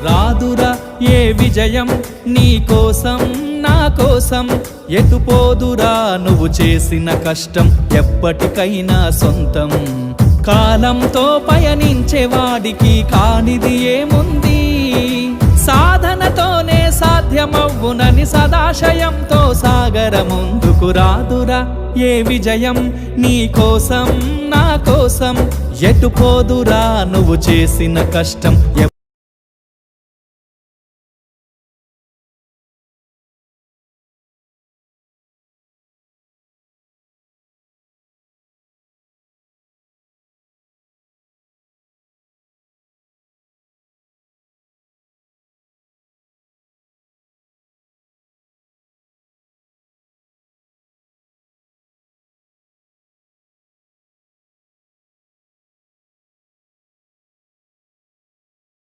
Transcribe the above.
రాదురా ఏ విజయం నీ కోసం నా కోసం, ఎటుపోదురా నువ్వు చేసిన కష్టం ఎప్పటికైనా సొంతం. కాలంతో పయనించే వాడికి కానిది ఏముంది, సాధనతోనే సాధ్యమవ్వునని సదాశయంతో సాగర ముందుకు. రాదురా ఏ విజయం నీ కోసం నా కోసం, ఎటుపోదురా నువ్వు చేసిన కష్టం